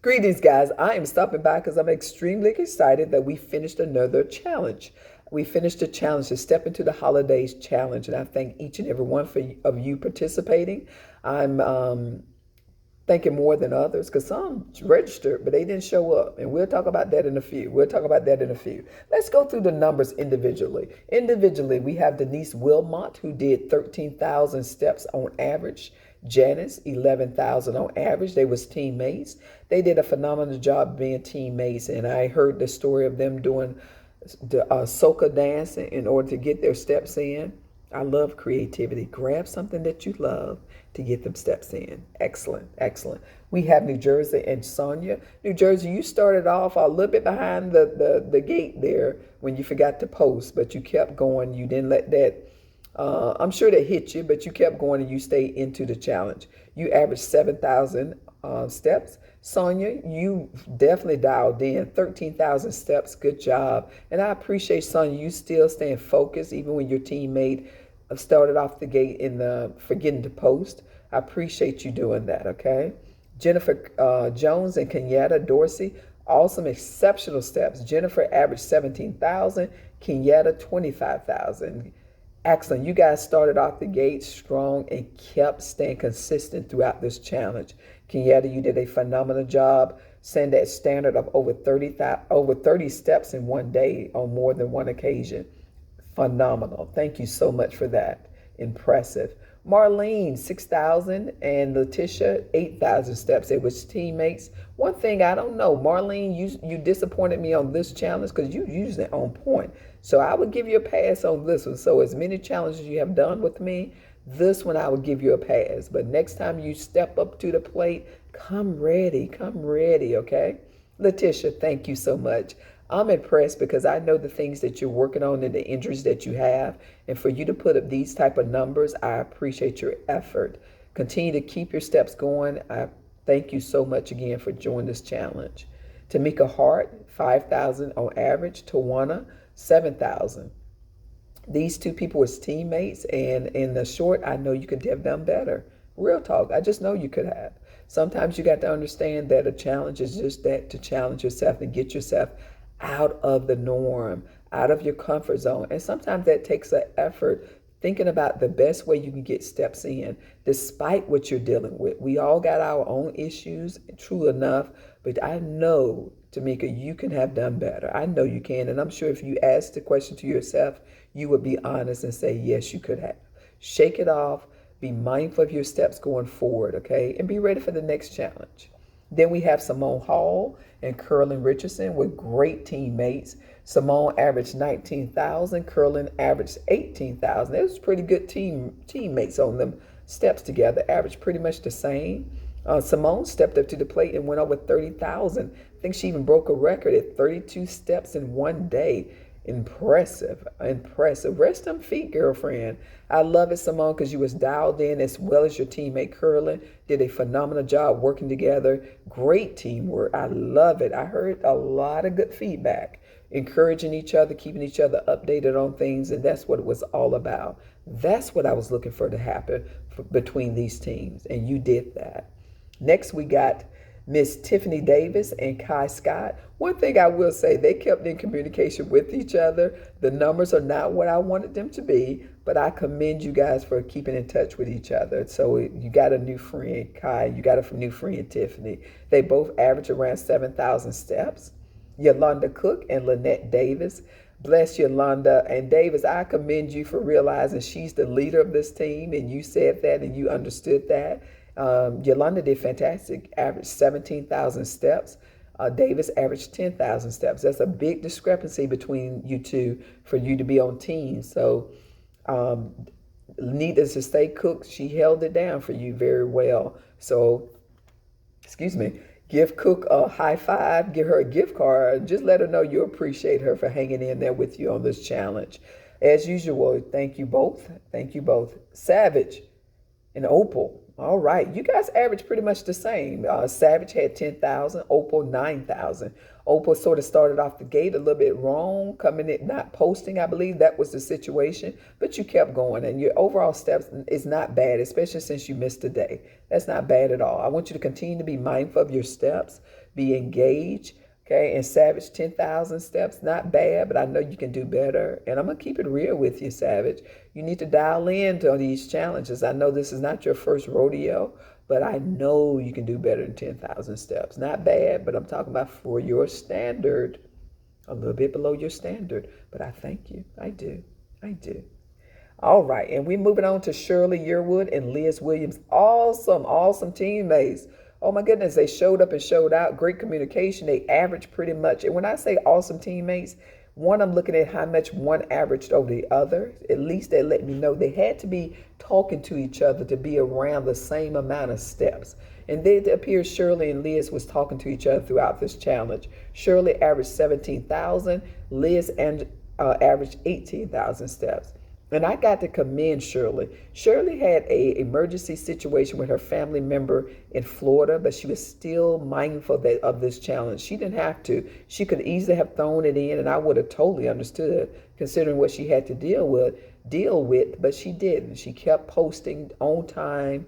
Greetings, guys. I am stopping by because I'm extremely excited that we finished another challenge. We finished the challenge to step into the holidays challenge, and I thank each and every one of you participating. I'm thanking more than others because some registered, but they didn't show up, and we'll talk about that in a few. Let's go through the numbers individually. Individually, we have Denise Wilmot, who did 13,000 steps on average. Janice, 11,000 on average. They was teammates. They did a phenomenal job being teammates, and I heard the story of them doing the soca dancing in order to get their steps in. I love creativity. Grab something that you love to get them steps in. Excellent, excellent. We have New Jersey and Sonia. New Jersey, you started off a little bit behind the gate there when you forgot to post, but you kept going. You didn't let that I'm sure they hit you, but you kept going and you stayed into the challenge. You averaged 7,000 steps. Sonia, you definitely dialed in 13,000 steps. Good job. And I appreciate, Sonia, you still staying focused even when your teammate started off the gate in the forgetting to post. I appreciate you doing that, okay? Jennifer Jones and Kenyatta Dorsey, awesome, exceptional steps. Jennifer averaged 17,000, Kenyatta 25,000. Excellent. You guys started off the gate strong and kept staying consistent throughout this challenge. Kenyatta, you did a phenomenal job, setting that standard of over 30 steps in one day on more than one occasion. Phenomenal. Thank you so much for that. Impressive. Marlene, 6,000, and Letitia, 8,000 steps. It was teammates. One thing I don't know, Marlene, you disappointed me on this challenge because you usually on point. So I would give you a pass on this one. So as many challenges you have done with me, this one I would give you a pass. But next time you step up to the plate, come ready, okay? Letitia, thank you so much. I'm impressed because I know the things that you're working on and the injuries that you have. And for you to put up these type of numbers, I appreciate your effort. Continue to keep your steps going. I thank you so much again for joining this challenge. Tamika Hart, 5,000 on average. Tawana, 7,000. These two people was teammates, and in the short, I know you could have done better. Real talk, I just know you could have. Sometimes you got to understand that a challenge is just that, to challenge yourself and get yourself out of the norm, out of your comfort zone. And sometimes that takes an effort, thinking about the best way you can get steps in, despite what you're dealing with. We all got our own issues, true enough, but I know, Tamika, you can have done better. I know you can. And I'm sure if you asked the question to yourself, you would be honest and say, yes, you could have. Shake it off. Be mindful of your steps going forward, okay? And be ready for the next challenge. Then we have Simone Hall and Curlin Richardson with great teammates. Simone averaged 19,000. Curlin averaged 18,000. It was pretty good teammates on them steps together. Averaged pretty much the same. Simone stepped up to the plate and went over 30,000. I think she even broke a record at 32 steps in one day. Impressive. Rest them feet, girlfriend. I love it, Simone, because you was dialed in as well as your teammate Curlin. Did a phenomenal job working together. Great teamwork. I love it. I heard a lot of good feedback. Encouraging each other, keeping each other updated on things, and that's what it was all about. That's what I was looking for to happen between these teams, and you did that. Next, we got Miss Tiffany Davis and Kai Scott. One thing I will say, they kept in communication with each other. The numbers are not what I wanted them to be, but I commend you guys for keeping in touch with each other. So you got a new friend, Kai. You got a new friend, Tiffany. They both average around 7,000 steps. Yolanda Cook and Lynette Davis. Bless Yolanda and Davis. I commend you for realizing she's the leader of this team, and you said that and you understood that. Yolanda did fantastic, averaged 17,000 steps. Davis averaged 10,000 steps. That's a big discrepancy between you two for you to be on teams. So needless to say, Cook, she held it down for you very well. So, excuse me, give Cook a high five, give her a gift card. Just let her know you appreciate her for hanging in there with you on this challenge. As usual, thank you both. Thank you both. Savage and Opal, All right. You guys average pretty much the same. Savage had 10,000, Opal 9,000. Opal sort of started off the gate a little bit wrong, coming in, not posting. I believe that was the situation, but you kept going and your overall steps is not bad, especially since you missed a day. That's not bad at all. I want you to continue to be mindful of your steps, be engaged. Okay, and Savage, 10,000 steps, not bad, but I know you can do better. And I'm going to keep it real with you, Savage. You need to dial in to these challenges. I know this is not your first rodeo, but I know you can do better than 10,000 steps. Not bad, but I'm talking about for your standard, a little bit below your standard. But I thank you. I do. I do. All right, and we're moving on to Shirley Yearwood and Liz Williams. Awesome, awesome teammates. Oh my goodness, they showed up and showed out. Great communication. They averaged pretty much. And when I say awesome teammates, one, I'm looking at how much one averaged over the other. At least they let me know they had to be talking to each other to be around the same amount of steps. And it appears Shirley and Liz was talking to each other throughout this challenge. Shirley averaged 17,000. Liz averaged 18,000 steps. And I got to commend Shirley. Shirley had an emergency situation with her family member in Florida, but she was still mindful of this challenge. She didn't have to. She could easily have thrown it in, and I would have totally understood, considering what she had to deal with, but she didn't. She kept posting on time.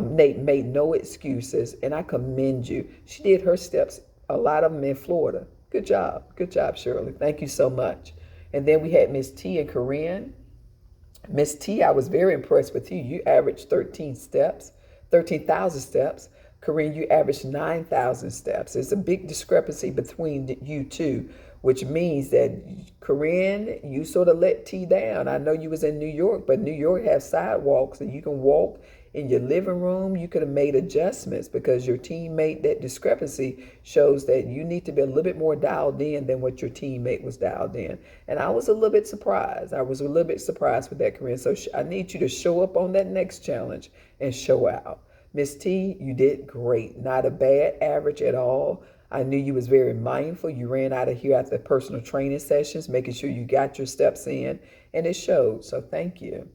Nate made no excuses, and I commend you. She did her steps, a lot of them in Florida. Good job. Good job, Shirley. Thank you so much. And then we had Miss T and Corinne. Miss T, I was very impressed with you. You averaged 13,000 steps. Corinne, you averaged 9,000 steps. There's a big discrepancy between you two, which means that Corinne, you sort of let T down. I know you was in New York, but New York has sidewalks and you can walk in your living room. You could have made adjustments because your teammate, that discrepancy shows that you need to be a little bit more dialed in than what your teammate was dialed in. And I was a little bit surprised. I was a little bit surprised with that, Corinne. So I need you to show up on that next challenge and show out. Miss T, you did great. Not a bad average at all. I knew you was very mindful. You ran out of here after personal training sessions, making sure you got your steps in, and it showed. So thank you.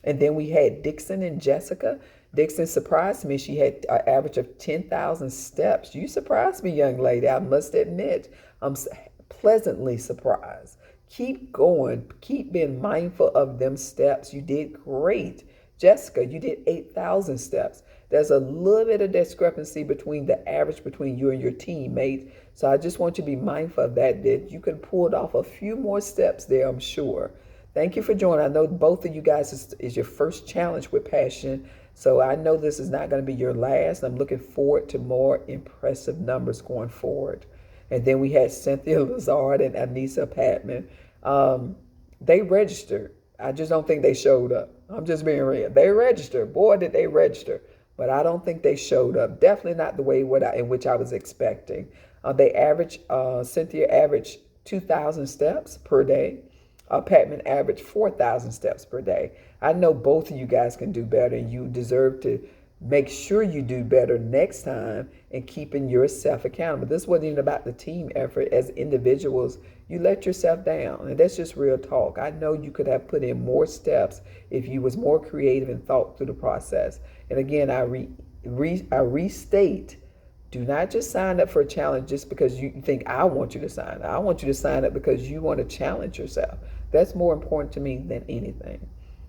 And then we had Dixon and Jessica. Dixon surprised me. She had an average of 10,000 steps. You surprised me, young lady. I must admit, I'm pleasantly surprised. Keep going. Keep being mindful of them steps. You did great. Jessica, you did 8,000 steps. There's a little bit of discrepancy between the average between you and your teammate. So I just want you to be mindful of that you could have pulled off a few more steps there, I'm sure. Thank you for joining. I know both of you guys is your first challenge with Passion. So I know this is not going to be your last. I'm looking forward to more impressive numbers going forward. And then we had Cynthia Lazard and Anissa Patman. They registered. I just don't think they showed up. I'm just being real. They registered. Boy, did they register. But I don't think they showed up. Definitely not the way in which I was expecting. Cynthia averaged 2,000 steps per day. Patman averaged 4,000 steps per day. I know both of you guys can do better, and you deserve to make sure you do better next time and keeping yourself accountable. This wasn't even about the team effort. As individuals, you let yourself down, and that's just real talk. I know you could have put in more steps if you was more creative and thought through the process. And again, I restate, do not just sign up for a challenge just because you think I want you to sign up. I want you to sign up because you want to challenge yourself. That's more important to me than anything.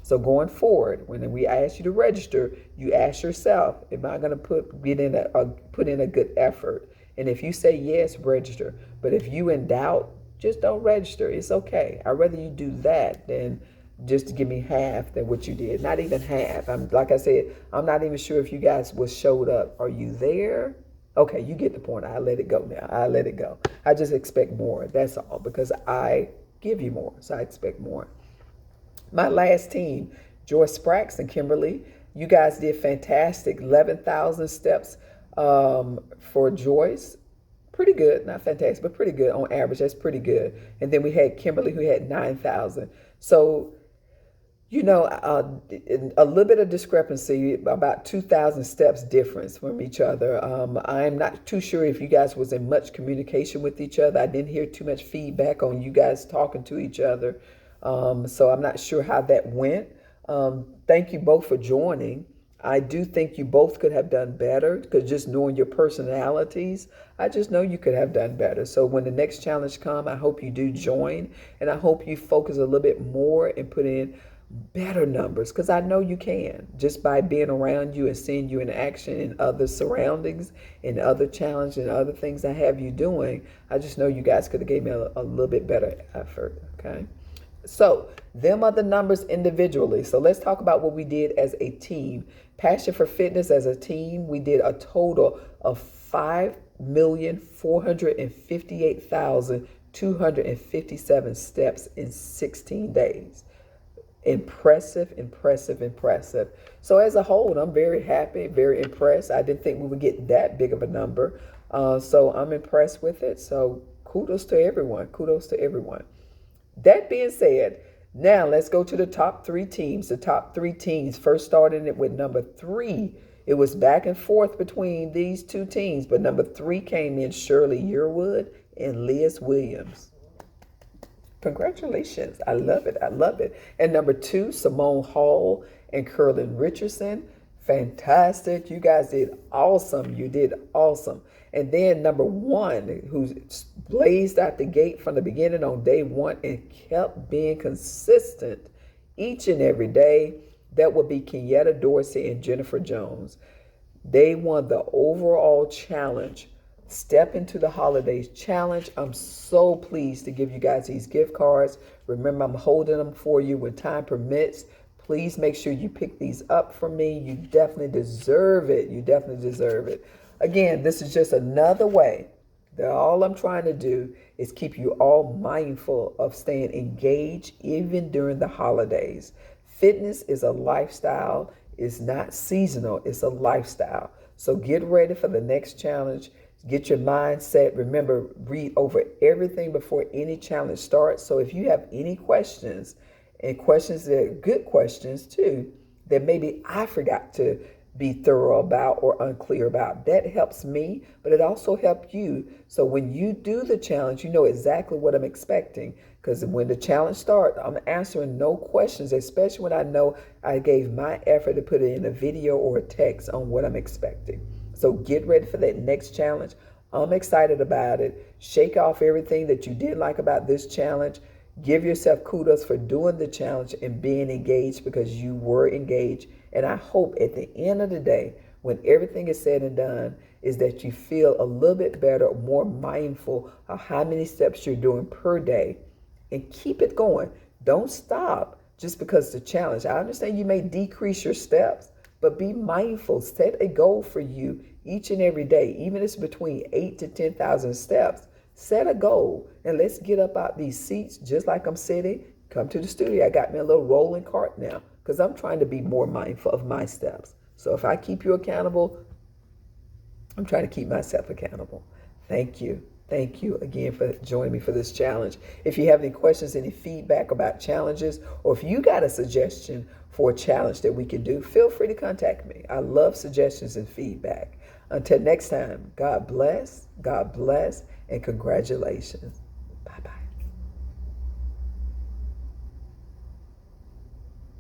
So going forward, when we ask you to register, you ask yourself, am I going to put in a good effort? And if you say yes, register. But if you in doubt, just don't register. It's okay. I'd rather you do that than just to give me half than what you did. Not even half. Like I said, I'm not even sure if you guys showed up. Are you there? Okay, you get the point. I let it go now. I let it go. I just expect more. That's all, because I give you more, so I expect more. My last team, Joyce Sprax and Kimberly, you guys did fantastic. 11,000 steps for Joyce. Pretty good, not fantastic, but pretty good on average. That's pretty good. And then we had Kimberly who had 9,000. So, a little bit of discrepancy, about 2,000 steps difference from each other. I'm not too sure if you guys was in much communication with each other. I didn't hear too much feedback on you guys talking to each other. So I'm not sure how that went. Thank you both for joining. I do think you both could have done better because just knowing your personalities, I just know you could have done better. So when the next challenge come, I hope you do join, and I hope you focus a little bit more and put in better numbers because I know you can just by being around you and seeing you in action in other surroundings and other challenges and other things I have you doing. I just know you guys could have gave me a little bit better effort. Okay. So them are the numbers individually. So let's talk about what we did as a team. Passion for Fitness as a team, we did a total of 5,458,257 steps in 16 days. Impressive, impressive, impressive. So as a whole, I'm very happy, very impressed. I didn't think we would get that big of a number. So I'm impressed with it. So kudos to everyone. Kudos to everyone. That being said, now let's go to the top three teams. The top three teams, first starting it with number 3. It was back and forth between these two teams, but number 3 came in Shirley Yearwood and Liz Williams. Congratulations. I love it. I love it. And number 2, Simone Hall and Curlin Richardson. Fantastic. You guys did awesome. You did awesome. And then number 1, who blazed out the gate from the beginning on day 1 and kept being consistent each and every day, that would be Kenyatta Dorsey and Jennifer Jones. They won the overall challenge. Step into the holidays challenge. I'm so pleased to give you guys these gift cards. Remember, I'm holding them for you when time permits. Please make sure you pick these up for me. You definitely deserve it. You definitely deserve it. Again, this is just another way that all I'm trying to do is keep you all mindful of staying engaged even during the holidays. Fitness is a lifestyle. It's not seasonal. It's a lifestyle. So get ready for the next challenge. Get your mindset. Remember, read over everything before any challenge starts. So if you have any questions, and questions that are good questions too, that maybe I forgot to be thorough about or unclear about, that helps me, but it also helps you. So when you do the challenge, you know exactly what I'm expecting. Because when the challenge starts, I'm answering no questions, especially when I know I gave my effort to put it in a video or a text on what I'm expecting. So get ready for that next challenge. I'm excited about it. Shake off everything that you didn't like about this challenge. Give yourself kudos for doing the challenge and being engaged because you were engaged. And I hope at the end of the day, when everything is said and done, is that you feel a little bit better, more mindful of how many steps you're doing per day, and keep it going. Don't stop just because it's a challenge. I understand you may decrease your steps, but be mindful. Set a goal for you each and every day, even if it's between 8 to 10,000 steps. Set a goal and let's get up out these seats just like I'm sitting. Come to the studio. I got me a little rolling cart now because I'm trying to be more mindful of my steps. So if I keep you accountable, I'm trying to keep myself accountable. Thank you. Thank you again for joining me for this challenge. If you have any questions, any feedback about challenges, or if you got a suggestion for a challenge that we can do, feel free to contact me. I love suggestions and feedback. Until next time, God bless, and congratulations. Bye-bye.